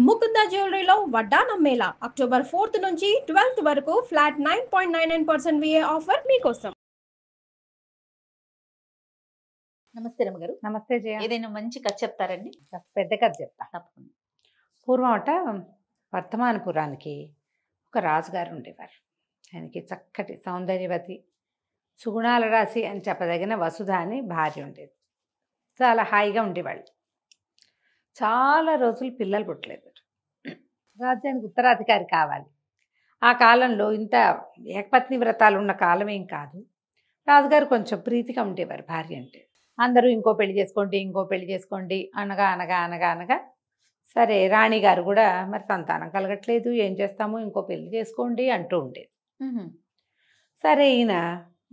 ముకుంద జ్యువెలరీలో వడ్డానం Mela October 4th నుంచి 12th వరకు ఫ్లాట్ 9.99% విఏ ఆఫర్ మీకోసం. నమస్తే రమ్మగారు. నమస్తే జయ. ఏదైనా మంచి కథ చెప్తారండి? పెద్ద కథ చెప్తా. తప్పకుండా. పూర్వం అట వర్ధమానపురానికి ఒక రాజుగారు ఉండేవారు. ఆయనకి చక్కటి సౌందర్యవతి, సుగుణాల రాశి అని చెప్పదగిన వసుధ అని భార్య ఉండేది. చాలా హాయిగా ఉండేవాళ్ళు. చాలా రోజులు పిల్లలు పుట్టలేదు. రాజ్యానికి ఉత్తరాధికారి కావాలి. ఆ కాలంలో ఇంత ఏకపత్ని వ్రతాలు ఉన్న కాలం ఏం కాదు. రాజుగారు కొంచెం ప్రీతిగా ఉండేవారు భార్య అంటే. అందరూ ఇంకో పెళ్లి చేసుకోండి, ఇంకో పెళ్లి చేసుకోండి అనగా అనగా అనగా అనగా సరే రాణిగారు కూడా మరి సంతానం కలగట్లేదు, ఏం చేస్తాము, ఇంకో పెళ్లి చేసుకోండి అంటూ ఉండేది. సరే ఈయన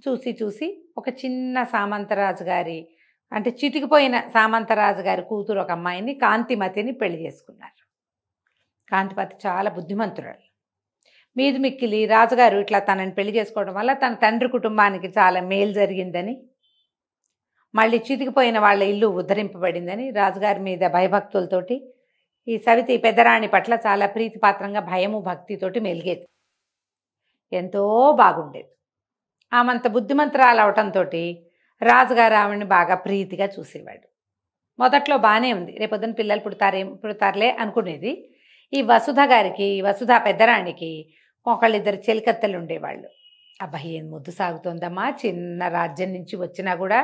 చూసి చూసి ఒక చిన్న సామంతరాజు గారి అంటే చితికిపోయిన సామంతరాజు గారి కూతురు ఒక అమ్మాయిని కాంతిమతిని పెళ్లి చేసుకున్నారు. కాంతిమతి చాలా బుద్ధిమంతురాలు. మీది మిక్కిలి రాజుగారు ఇట్లా తనని పెళ్లి చేసుకోవడం వల్ల తన తండ్రి కుటుంబానికి చాలా మేలు జరిగిందని, మళ్ళీ చితికిపోయిన వాళ్ళ ఇల్లు ఉద్ధరింపబడిందని రాజుగారి మీద భయభక్తులతోటి ఈ సవితి పెద్దరాణి పట్ల చాలా ప్రీతిపాత్రంగా భయము భక్తితోటి మెలిగేది. ఎంతో బాగుండేది. ఆమంత బుద్ధిమంతురాలు అవటంతో రాజుగారు ఆవిడని బాగా ప్రీతిగా చూసేవాడు. మొదట్లో బాగానే ఉంది, రేపొద్దున పిల్లలు పుడతారులే అనుకునేది. ఈ వసుధ గారికి, వసుధ పెద్దరాణికి ఒకళ్ళిద్దరు చెలికత్తెలు ఉండేవాళ్ళు. అబ్బాయి ఏం ముద్దు సాగుతోందమ్మా, చిన్న రాజ్యం నుంచి వచ్చినా కూడా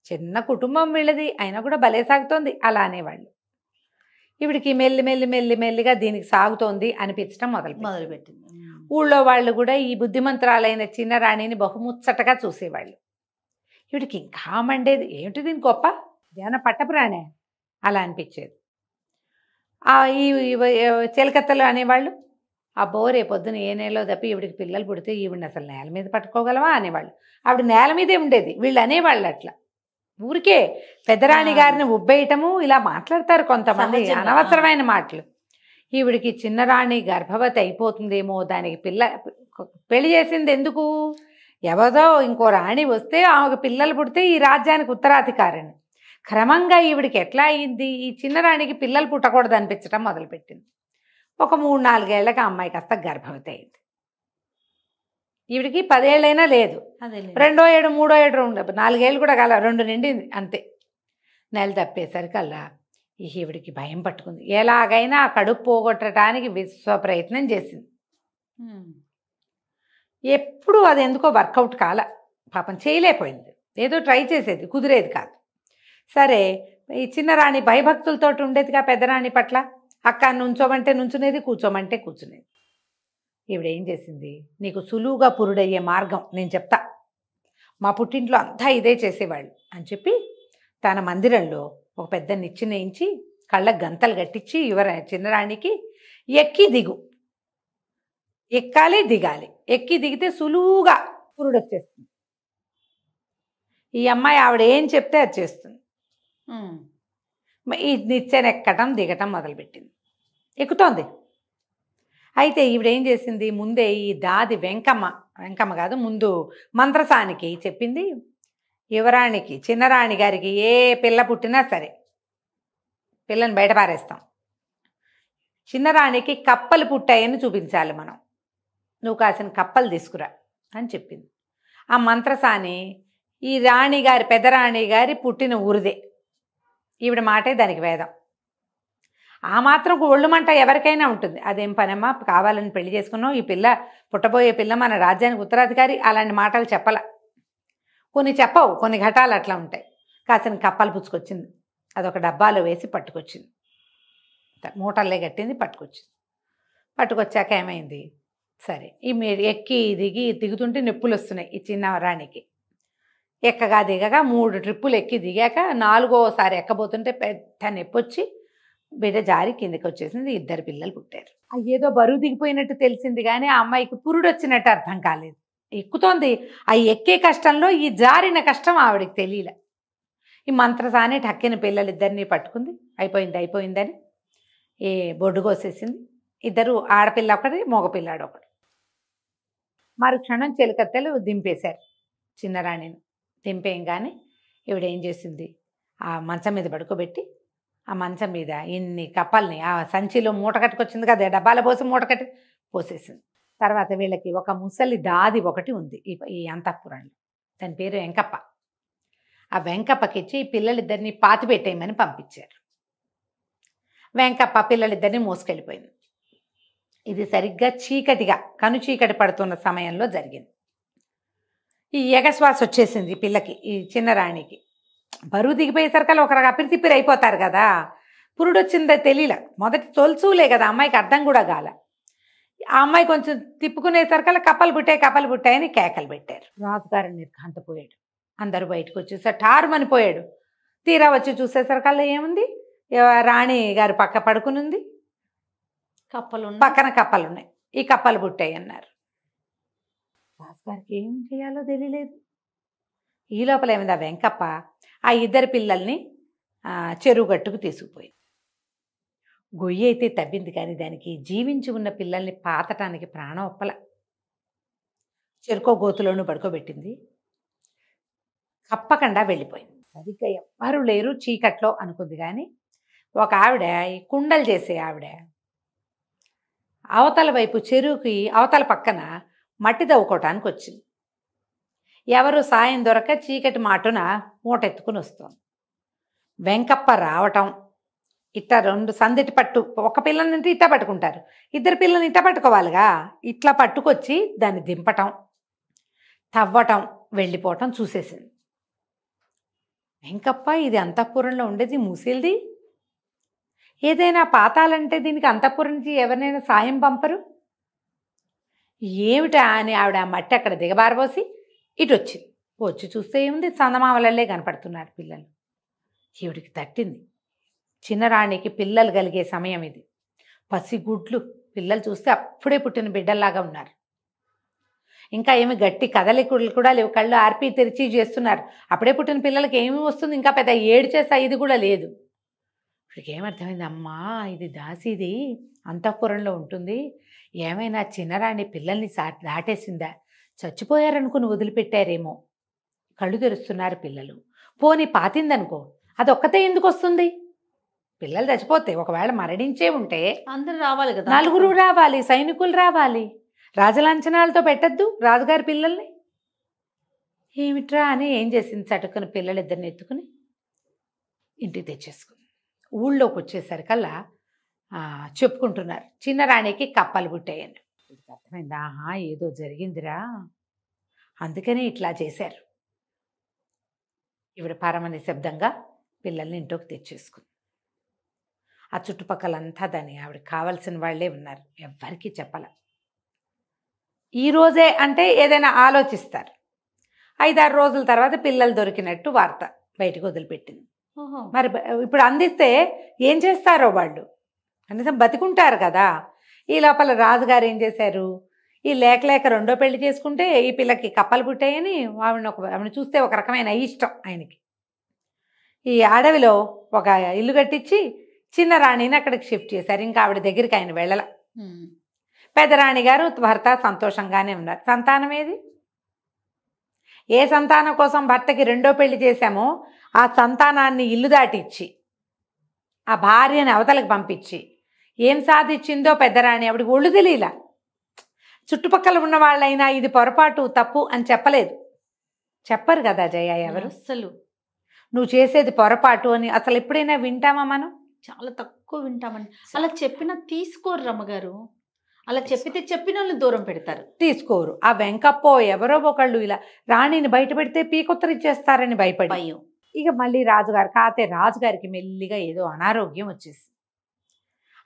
చిన్న కుటుంబం వీళ్ళది, అయినా కూడా భలే సాగుతోంది అలా అనేవాళ్ళు. ఈవిడికి మెల్లి మెల్లి మెల్లి మెల్లిగా దీనికి సాగుతోంది అనిపించడం మొదలుపెట్టింది. ఊళ్ళో వాళ్ళు కూడా ఈ బుద్ధిమంతురాలైన చిన్న రాణిని బహుముచ్చటగా చూసేవాళ్ళు. ఈవిడికి ఇంకా మండేది, ఏమిటి దీని గొప్ప, ఏమైనా పట్టపురాణే అలా అనిపించేది. ఈ చెలికత్తలు అనేవాళ్ళు, అబ్బో రేపొద్దున ఏ నెలలో తప్పి ఈవిడికి పిల్లలు పుడితే ఈవిడిని అసలు నేల మీద పట్టుకోగలవా అనేవాళ్ళు. ఆవిడ నేల మీదే ఉండేది, వీళ్ళు అనేవాళ్ళు అట్లా. ఊరికే పెద్దరాణి గారిని ఉబ్బేయటము ఇలా మాట్లాడతారు కొంతమంది, అనవసరమైన మాటలు. ఈవిడికి చిన్నరాణి గర్భవతి అయిపోతుందేమో, దానికి పెళ్లి చేసింది ఎందుకు, ఎవరో ఇంకో రాణి వస్తే ఆమెకు పిల్లలు పుడితే ఈ రాజ్యానికి ఉత్తరాధికారిని. క్రమంగా ఈవిడికి ఎట్లా అయింది, ఈ చిన్నరాణికి పిల్లలు పుట్టకూడదు అనిపించడం మొదలుపెట్టింది. ఒక 3-4 ఏళ్ళకి ఆ అమ్మాయి కాస్త గర్భవతి అయింది. ఈవిడికి 10 ఏళ్ళైనా లేదు, 2వ ఏడు 3వ ఏడు 4 ఏళ్ళు కూడా కాల, 2 నిండింది అంతే. నెల తప్పేసరికల్లా ఈవిడికి భయం పట్టుకుంది. ఎలాగైనా ఆ కడుపు పోగొట్టడానికి విశ్వ ప్రయత్నం చేసింది. ఎప్పుడు అది ఎందుకో వర్కౌట్ కాల, పాపం చేయలేకపోయింది. ఏదో ట్రై చేసేది, కుదిరేది కాదు. సరే ఈ చిన్నరాణి భయభక్తులతో ఉండేదిగా పెద్దరాణి పట్ల. అక్క నుంచోమంటే నుంచునేది, కూర్చోమంటే కూర్చునేది. ఈవిడేం చేసింది, నీకు సులువుగా పురుడయ్యే మార్గం నేను చెప్తా, మా పుట్టింట్లో అంతా ఇదే చేసేవాళ్ళు అని చెప్పి తన మందిరంలో ఒక పెద్ద నిచ్చెనేయించి కళ్ళకు గంతలు కట్టించి చిన్నరాణికి ఎక్కి దిగు, ఎక్కాలి దిగాలి, ఎక్కి దిగితే సులువుగా పురుడు వచ్చేస్తుంది. ఈ అమ్మాయి ఆవిడ ఏం చెప్తే అది చేస్తుంది. ఈ నిచ్చెన ఎక్కటం దిగటం మొదలుపెట్టింది, ఎక్కుతోంది. అయితే ఈవిడేం చేసింది, ముందే ఈ దాది వెంకమ్మ కాదు, ముందు మంత్రసానికి చెప్పింది, యువరాణికి చిన్నరాణి గారికి ఏ పిల్ల పుట్టినా సరే పిల్లని బయట పారేస్తాం, చిన్నరాణికి కప్పలు పుట్టాయని చూపించాలి మనం, నువ్వు కాసిన కప్పలు తీసుకురా అని చెప్పింది. ఆ మంత్రసాని ఈ రాణిగారి పెద్దరాణి గారి పుట్టిన ఊరిదే, ఈవిడ మాటే దానికి వేదం. ఆ మాత్రం ఒళ్ళు మంట ఎవరికైనా ఉంటుంది. అదేం పనమ్మా, కావాలని పెళ్లి చేసుకున్నాం, ఈ పిల్ల పుట్టబోయే పిల్ల మన రాజ్యానికి ఉత్తరాధికారి, అలాంటి మాటలు చెప్పాల. కొన్ని చెప్పవు, కొన్ని ఘటాలు అట్లా ఉంటాయి. కాసిన కప్పలు పుచ్చుకొచ్చింది, అదొక డబ్బాలో వేసి పట్టుకొచ్చింది, మూటల్లే కట్టింది, పట్టుకొచ్చాక ఏమైంది, సరే ఈ ఎక్కి దిగుతుంటే నొప్పులు వస్తున్నాయి ఈ చిన్న రాణికి. ఎక్కగా దిగగా 3 ట్రిప్పులు ఎక్కి దిగాక 4వసారి ఎక్కబోతుంటే పెద్ద నొప్పి వచ్చి బిడ్డ జారి కిందకి వచ్చేసింది. 2 పిల్లలు పుట్టారు. ఏదో బరువు దిగిపోయినట్టు తెలిసింది కానీ ఆ అమ్మాయికి పురుడు వచ్చినట్టు అర్థం కాలేదు. ఎక్కుతోంది, ఆ ఎక్కే కష్టంలో ఈ జారిన కష్టం ఆవిడకి తెలియలే. ఈ మంత్రసాని ఠక్కిన పిల్లలిద్దరినీ పట్టుకుంది, అయిపోయిందని ఏ బొడ్డు కోసేసింది. 2 ఆడపిల్ల ఒకటి, మగపిల్లాడు ఒకటి. మరుక్షణం చెలికత్తెలు దింపేశారు చిన్నరాణిని. దింపేయంగానే ఈవిడేం చేసింది, ఆ మంచం మీద పడుకోబెట్టి ఆ మంచం మీద ఇన్ని కప్పల్ని ఆ సంచిలో మూట కట్టుకొచ్చింది కదా, డబ్బాలో పోసి మూట కట్టి పోసేసింది. తర్వాత వీళ్ళకి ఒక ముసలి దాది ఒకటి ఉంది ఈ అంతఃపురంలో. దాని పేరు వెంకప్ప. ఆ వెంకప్పకిచ్చి ఈ పిల్లలిద్దరిని పాతి పెట్టేయమని పంపించారు. వెంకప్ప పిల్లలిద్దరిని మోసుకెళ్ళిపోయింది. ఇది సరిగ్గా చీకటిగా కను చీకటి పడుతున్న సమయంలో జరిగింది. ఈ ఎగశ్వాస వచ్చేసింది ఈ పిల్లకి, ఈ చిన్న రాణికి. బరువు దిగిపోయేసరికల్లా ఒకరు అపిరి తిప్పిరి అయిపోతారు కదా. పురుడు వచ్చిందో తెలియలే, మొదటి తొలుచులే కదా, అమ్మాయికి అర్థం కూడా కాల. ఆ అమ్మాయి కొంచెం తిప్పుకునేసరికల్లా కప్పలు పుట్టాయని కేకలు పెట్టారు. రాజుగారు నిర్ఘాంతపోయాడు. అందరూ బయటకు వచ్చేసారు, ఠారుమనిపోయాడు. తీరా వచ్చి చూసేసరికల్లా ఏముంది, రాణి గారు పక్క పడుకునుంది, పక్కన కప్పలున్నాయి. ఈ కప్పలు పుట్టాయి అన్నారు. రాజుగారికి ఏం చేయాలో తెలియలేదు. ఈ లోపల ఏమైంది, ఆ వెంకప్ప ఆ ఇద్దరు పిల్లల్ని చెరువు గట్టుకు తీసుకుపోయింది. గొయ్యి అయితే తవ్వింది, కానీ దానికి జీవించి ఉన్న పిల్లల్ని పాతటానికి ప్రాణం ఒప్పల. చెరుకో గోతులోనూ పడుకోబెట్టింది. కప్పకుండా వెళ్ళిపోయింది. సరిగ్గా ఎవ్వరూ లేరు చీకట్లో అనుకుంది. కానీ ఒక ఆవిడ, ఈ కుండలు చేసే ఆవిడ, అవతల వైపు చెరువుకి అవతల పక్కన మట్టి తవ్వుకోవటానికి వచ్చింది. ఎవరు సాయం దొరక చీకటి మాటున మూటెత్తుకుని వస్తుంది. వెంకప్ప రావటం, ఇట్ట రెండు సందిటి పట్టు, ఒక పిల్లల్ని ఇట్ట పట్టుకుంటారు, ఇద్దరు పిల్లల్ని ఇట్ట పట్టుకోవాలిగా, ఇట్లా పట్టుకొచ్చి దాన్ని దింపటం, తవ్వటం, వెళ్ళిపోవటం చూసేసింది. వెంకప్ప ఇది అంతఃపురంలో ఉండేది మూసేల్ది, ఏదైనా పాతాలంటే దీనికి అంతఃపురం నుంచి ఎవరినైనా సాయం పంపరు ఏమిటా అని ఆవిడ ఆ మట్టి అక్కడ దిగబారబోసి ఇటు వచ్చింది. వచ్చి చూస్తే ఏముంది, చందమామలల్లే కనపడుతున్నారు పిల్లలు. ఈవిడికి తట్టింది. చిన్నరాణికి పిల్లలు కలిగే సమయం ఇది. పసిగుడ్లు పిల్లలు చూస్తే అప్పుడే పుట్టిన బిడ్డల్లాగా ఉన్నారు. ఇంకా ఏమి గట్టి కదలికలు కూడా లేవు, కళ్ళు ఆర్పి తెరిచి చేస్తున్నారు. అప్పుడే పుట్టిన పిల్లలకి ఏమి వస్తుంది, ఇంకా పెద్ద ఏడ్చేసా ఇది కూడా లేదు. ఇప్పటికి ఏమర్థమైంది, అమ్మా ఇది దాసిది అంతఃపురంలో ఉంటుంది, ఏమైనా చిన్నరాణి పిల్లల్ని దాటేసిందా, చచ్చిపోయారనుకుని వదిలిపెట్టారేమో. కళ్ళు తెరుస్తున్నారు పిల్లలు. పోని పాతిందనుకో, అదొక్కతే ఎందుకు వస్తుంది, పిల్లలు చచ్చిపోతే ఒకవేళ మరణించే ఉంటే అందరూ రావాలి కదా, నలుగురు రావాలి, సైనికులు రావాలి, రాజలాంఛనాలతో పెట్టద్దు రాజుగారి పిల్లల్ని. ఏమిట్రా అని ఏం చేసింది, చటుకుని పిల్లలిద్దరిని ఎత్తుకుని ఇంటికి తెచ్చేసుకుంది. ఊళ్ళోకి వచ్చేసరికల్లా చెప్పుకుంటున్నారు, చిన్నరాణికి కప్పలు పుట్టాయని. అర్థమైంది, ఆహా ఏదో జరిగిందిరా, అందుకనే ఇట్లా చేశారు. ఈవిడ పరమ నిశ్శబ్దంగా పిల్లల్ని ఇంట్లోకి తెచ్చేసుకుంది. ఆ చుట్టుపక్కలంతా దాన్ని ఆవిడకి కావాల్సిన వాళ్ళే ఉన్నారు, ఎవ్వరికీ చెప్పాల. ఈరోజే అంటే ఏదైనా ఆలోచిస్తారు. 5-6 రోజుల తర్వాత పిల్లలు దొరికినట్టు వార్త బయటకు వదిలిపెట్టింది. మరి ఇప్పుడు అందిస్తే ఏం చేస్తారో వాళ్ళు, కనీసం బతికుంటారు కదా. ఈ లోపల రాజుగారు ఏం చేశారు, ఈ లేక రెండో పెళ్లి చేసుకుంటే ఈ పిల్లకి కప్పలు పుట్టాయని ఆవిడని చూస్తే ఒక రకమైన ఇష్టం ఆయనకి. ఈ అడవిలో ఒక ఇల్లు కట్టించి చిన్న రాణిని అక్కడికి షిఫ్ట్ చేశారు. ఇంకా ఆవిడ దగ్గరికి ఆయన వెళ్ళల. పెద్దరాణి గారు భర్త సంతోషంగానే ఉన్నారు. సంతానం ఏది, ఏ సంతానం కోసం భర్తకి రెండో పెళ్లి చేశామో ఆ సంతానాన్ని ఇల్లు దాటిచ్చి ఆ భార్యని అవతలకు పంపించి ఏం సాధించిందో పెద్దరాణి ఆవిడకి ఒళ్ళు తెలియలా. చుట్టుపక్కల ఉన్న వాళ్ళైనా ఇది పొరపాటు తప్పు అని చెప్పలేదు, చెప్పరు కదా జయ ఎవరు. అసలు నువ్వు చేసేది పొరపాటు అని అసలు ఎప్పుడైనా వింటామా మనం, చాలా తక్కువ వింటామండి. అలా చెప్పినా తీసుకోరు రమ్మగారు, అలా చెప్పిన వాళ్ళు దూరం పెడతారు, తీసుకోరు. ఆ వెంకప్పో ఎవరో ఒకళ్ళు ఇలా రాణిని బయట పెడితే పీకొత్తరిచ్చేస్తారని భయపడి భయం. ఇక మళ్ళీ రాజుగారు కాతే రాజుగారికి మెల్లిగా ఏదో అనారోగ్యం వచ్చేసి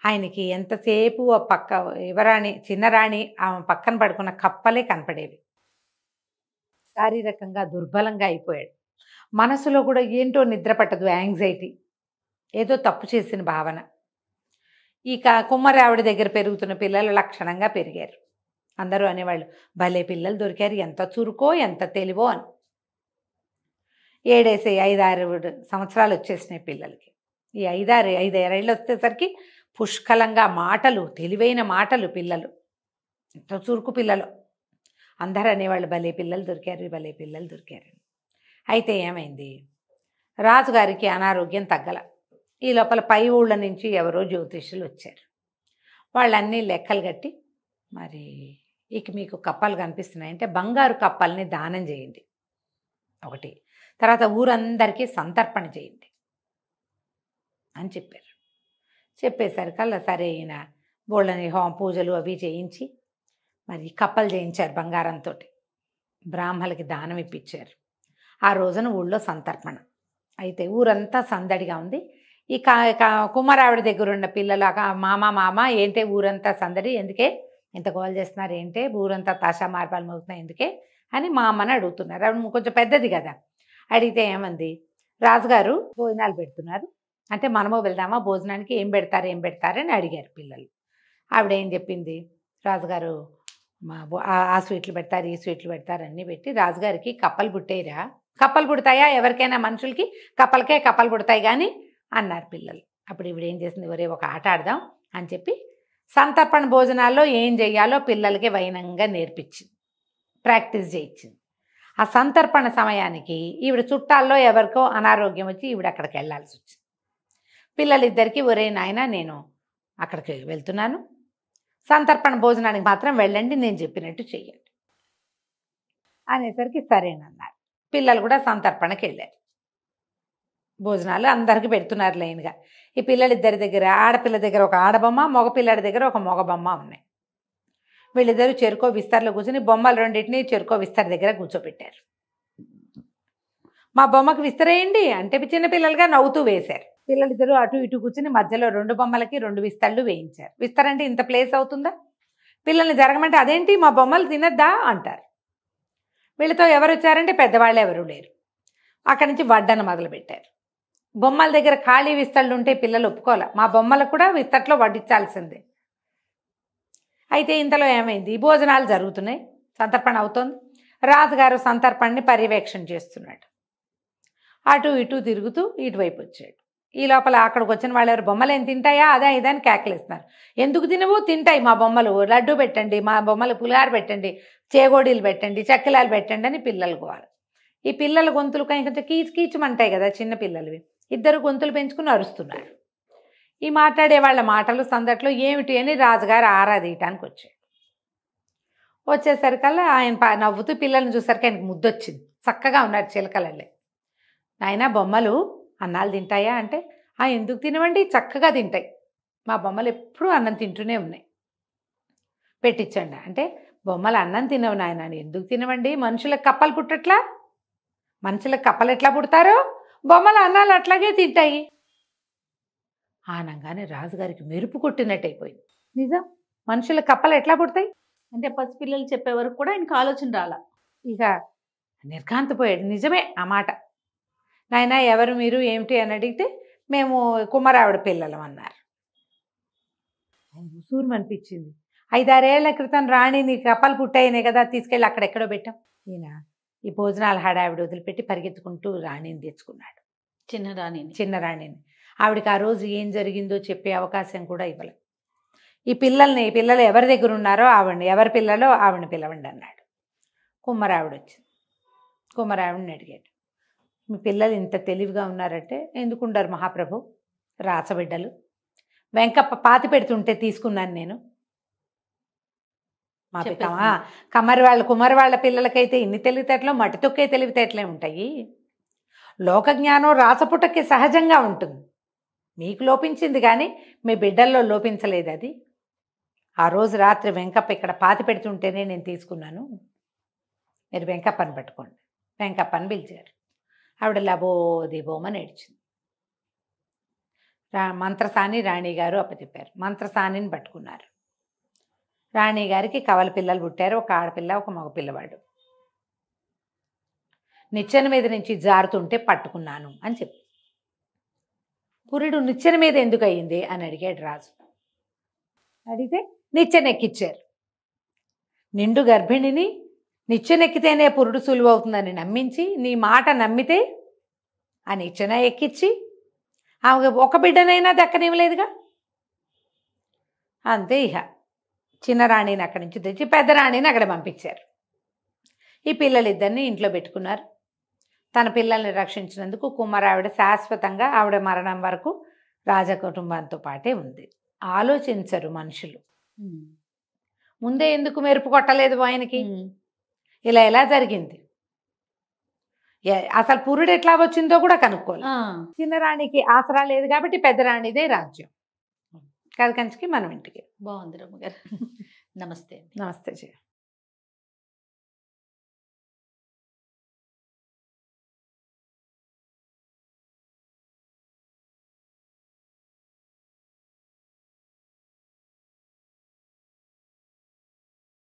ఆయనకి ఎంతసేపు ఆ పక్క యువరాణి చిన్నరాణి ఆమె పక్కన పడుకున్న కప్పలే కనపడేవి. శారీరకంగా దుర్బలంగా అయిపోయాడు. మనసులో కూడా ఏంటో నిద్ర పట్టదు, యాంగ్జైటీ, ఏదో తప్పు చేసిన భావన. ఇక కుమ్మరి ఆవిడ దగ్గర పెరుగుతున్న పిల్లలు లక్షణంగా పెరిగారు. అందరూ అనేవాళ్ళు భలే పిల్లలు దొరికారు, ఎంత చురుకో ఎంత తెలివో అని. 7-6 సంవత్సరాలు వచ్చేసినాయి పిల్లలకి. ఈ 5-6 ఏళ్ళు వచ్చేసరికి పుష్కలంగా మాటలు, తెలివైన మాటలు, పిల్లలు ఎంత చురుకు పిల్లలు. అందరూ అనేవాళ్ళు భలే పిల్లలు దొరికారు, భలే పిల్లలు దొరికారు. అయితే ఏమైంది, రాజుగారికి అనారోగ్యం తగ్గల. ఈ లోపల పై ఊళ్ళ నుంచి ఎవరో జ్యోతిష్యులు వచ్చారు. వాళ్ళన్నీ లెక్కలు కట్టి, మరి ఇక మీకు కప్పలు కనిపిస్తున్నాయంటే బంగారు కప్పల్ని దానం చేయండి ఒకటి, తర్వాత ఊరందరికీ సంతర్పణ చేయండి అని చెప్పారు. చెప్పేసరికల్లా సరే ఈయన బోళ్ళని పూజలు అవి చేయించి మరి కప్పలు చేయించారు బంగారంతో. బ్రాహ్మలకి దానం ఇప్పించారు. ఆ రోజున ఊళ్ళో సంతర్పణ అయితే ఊరంతా సందడిగా ఉంది. ఈ కుమారావిడ దగ్గర ఉన్న పిల్లలు మామ ఏంటే ఊరంతా సందడి, ఎందుకే ఇంత గోల్ చేస్తున్నారు, ఏంటే ఊరంతా తాషా మార్పాలు మోగుతున్నాయి ఎందుకే అని మా అమ్మని అడుగుతున్నారు. ఆవిడ కొంచెం పెద్దది కదా. అడిగితే ఏమంది, రాజుగారు భోజనాలు పెడుతున్నారు అంటే మనము వెళ్దామా భోజనానికి, ఏం పెడతారని అడిగారు పిల్లలు. ఆవిడ ఏం చెప్పింది, రాజుగారు ఆ స్వీట్లు పెడతారు ఈ స్వీట్లు పెడతారు అన్నీ పెట్టి రాజుగారికి కప్పలు పుట్టేరా, కప్పలు పుడతాయా ఎవరికైనా మనుషులకి, కప్పలకే కప్పలు పుడతాయి కానీ అన్నారు పిల్లలు. అప్పుడు ఇప్పుడు ఏం చేసింది, ఒరే ఒక ఆట ఆడదాం అని చెప్పి సంతర్పణ భోజనాల్లో ఏం చెయ్యాలో పిల్లలకి వైనంగా నేర్పించింది, ప్రాక్టీస్ చేయించింది. ఆ సంతర్పణ సమయానికి ఈవిడ చుట్టాల్లో ఎవరికో అనారోగ్యం వచ్చి ఈవిడ అక్కడికి వెళ్ళాల్సి వచ్చింది. పిల్లలిద్దరికీ ఒరే నాయన నేను అక్కడికి వెళ్తున్నాను, సంతర్పణ భోజనానికి మాత్రం వెళ్ళండి, నేను చెప్పినట్టు చెయ్యండి అనేసరికి సరేనన్నారు. పిల్లలు కూడా సంతర్పణకి వెళ్ళారు. భోజనాలు అందరికీ పెడుతున్నారు లైన్గా. ఈ పిల్లలిద్దరి దగ్గర, ఆడపిల్ల దగ్గర ఒక ఆడబొమ్మ, మగపిల్లడి దగ్గర ఒక మగబొమ్మ ఉన్నాయి. వీళ్ళిద్దరూ చెరుకో విస్తర్లో కూర్చొని బొమ్మలు రెండింటినీ చెరుకో విస్తర్ దగ్గర కూర్చోబెట్టారు. మా బొమ్మకి విస్తరేయండి అంటే చిన్నపిల్లలుగా నవ్వుతూ వేశారు. పిల్లలిద్దరూ అటు ఇటు కూర్చుని మధ్యలో 2 బొమ్మలకి 2 విస్తళ్ళు వేయించారు. విస్తరంటే ఇంత ప్లేస్ అవుతుందా, పిల్లల్ని జరగమంటే అదేంటి మా బొమ్మలు తినద్దా అంటారు. వీళ్ళతో ఎవరు వచ్చారంటే పెద్దవాళ్ళు ఎవరూ లేరు. అక్కడి నుంచి వడ్డన మొదలుపెట్టారు. బొమ్మల దగ్గర ఖాళీ విస్తళ్ళు ఉంటే పిల్లలు ఒప్పుకోలే, మా బొమ్మలకు కూడా విస్తట్లో వడ్డించాల్సిందే. అయితే ఇంతలో ఏమైంది, భోజనాలు జరుగుతున్నాయి, సంతర్పణ అవుతోంది. రాజుగారు సంతర్పణని పర్యవేక్షణ చేస్తున్నాడు. అటు ఇటు తిరుగుతూ ఇటువైపు వచ్చాడు. ఈ లోపల అక్కడికి వచ్చిన వాళ్ళు ఎవరు, బొమ్మలు ఏం తింటాయా అదా ఇదని కేకలేస్తున్నారు. ఎందుకు తినవు, తింటాయి మా బొమ్మలు, లడ్డు పెట్టండి, మా బొమ్మలు పులిహార పెట్టండి, చేగోడీలు పెట్టండి, చక్కిలాలు పెట్టండి అని పిల్లలు గోల. ఈ పిల్లల గొంతులు కొంచెం కీచుమంటాయి కదా చిన్న పిల్లలవి, ఇద్దరు గొంతులు పెంచుకుని అరుస్తున్నారు. ఈ మాట్లాడే వాళ్ళ మాటలు సందట్లో ఏమిటి అని రాజుగారు ఆరాధీయటానికి వచ్చాడు. వచ్చేసరికల్లా ఆయన నవ్వుతూ పిల్లల్ని చూసరికి ఆయనకు ముద్దొచ్చింది. చక్కగా ఉన్నారు చిలకలల్లే. నాయన బొమ్మలు అన్నాలు తింటాయా అంటే, ఎందుకు తినవండి, చక్కగా తింటాయి, మా బొమ్మలు ఎప్పుడూ అన్నం తింటూనే ఉన్నాయి, పెట్టించండి అంటే, బొమ్మలు అన్నం తినవు నాయన, ఎందుకు తినవండి, మనుషులకు కప్పలు పుట్టట్లా, మనుషులకు కప్పలు ఎట్లా పుడతారో బొమ్మలు అన్నాలు అట్లాగే తింటాయి ఆనంగానే రాజుగారికి మెరుపు కొట్టినట్టు అయిపోయింది. నిజం, మనుషుల కప్పలు ఎట్లా పుడతాయి అంటే పసిపిల్లలు చెప్పే వరకు కూడా ఆయనకు ఆలోచన రాల. ఇక నిర్ఘాంతపోయాడు. నిజమే ఆ మాట. నాయన ఎవరు మీరు ఏమిటి అని అడిగితే మేము కుమారావిడ పిల్లలం అన్నారు. ఆయన ఉసూరు అనిపించింది. 5-6 ఏళ్ల క్రితం రాణిని కప్పలు పుట్టాయినే కదా తీసుకెళ్ళి అక్కడెక్కడో పెట్టాం. ఈయన ఈ భోజనాల హడావిడ వదిలిపెట్టి పరిగెత్తుకుంటూ రాణిని తెచ్చుకున్నాడు, చిన్న రాణిని. ఆవిడకి ఆ రోజు ఏం జరిగిందో చెప్పే అవకాశం కూడా ఇవ్వలేదు. ఈ పిల్లలు ఎవరి దగ్గర ఉన్నారో ఆవిడని, ఎవరి పిల్లలో ఆవిడని పిలవండి అన్నాడు. కుమ్మరావిడ వచ్చింది. కుమ్మరావిడని అడిగాడు, మీ పిల్లలు ఇంత తెలివిగా ఉన్నారంటే, ఎందుకుండారు మహాప్రభు, రాచబిడ్డలు, వెంకప్ప పాతి పెడుతుంటే తీసుకున్నాను నేను. మా కుమ్మరి వాళ్ళ పిల్లలకైతే ఇన్ని తెలివితేటలు మట్టి తొక్కే తెలివితేటలే ఉంటాయి. లోకజ్ఞానం రాచపుటకి సహజంగా ఉంటుంది, మీకు లోపించింది కానీ మీ బిడ్డల్లో లోపించలేదు. అది ఆ రోజు రాత్రి వెంకప్ప ఇక్కడ పాతి పెడుతుంటేనే నేను తీసుకున్నాను, మీరు వెంకప్పని పట్టుకోండి. వెంకప్పని పిలిచారు. ఆవిడ లబోదిబోమని ఏడ్చింది. మంత్రసాని రాణిగారు అప్పచెప్పారు. మంత్రసానిని పట్టుకున్నారు. రాణిగారికి కవల పిల్లలు పుట్టారు, ఒక ఆడపిల్ల ఒక మగ పిల్లవాడు. నిచ్చెన మీద నుంచి జారుతుంటే పట్టుకున్నాను అని చెప్పి, పురుడు నిచ్చెన మీద ఎందుకు అయ్యింది అని అడిగాడు రాజు. అడిగితే నిచ్చెన ఎక్కిచ్చారు. నిండు గర్భిణిని నిచ్చెనెక్కితేనే పురుడు సులువు అవుతుందని నమ్మించి, నీ మాట నమ్మితే ఆ నిచ్చెన ఎక్కించి ఆమె ఒక బిడ్డనైనా దక్కనివ్వలేదుగా. అంతే. ఇహ చిన్న రాణిని అక్కడి నుంచి తెచ్చి పెద్ద రాణిని అక్కడ పంపించారు. ఈ పిల్లలిద్దరిని ఇంట్లో పెట్టుకున్నారు. తన పిల్లల్ని రక్షించినందుకు కుమారావిడ శాశ్వతంగా ఆవిడ మరణం వరకు రాజకుటుంబంతో పాటే ఉంది. ఆలోచించరు మనుషులు. ఉమ్. ముందే ఎందుకు మెరుపు కొట్టలేదు ఆయనకి? ఉమ్. ఇలా ఎలా జరిగింది? అసలు పురుడు ఎట్లా వచ్చిందో కూడా కనుక్కోలేదు. ఆ. చిన్నరాణికి ఆసరా లేదు కాబట్టి పెద్దరాణిదే రాజ్యం. కథ కంచికి మనం ఇంటికి. బాగుంది రమ్మగారు. నమస్తే. నమస్తే జయ.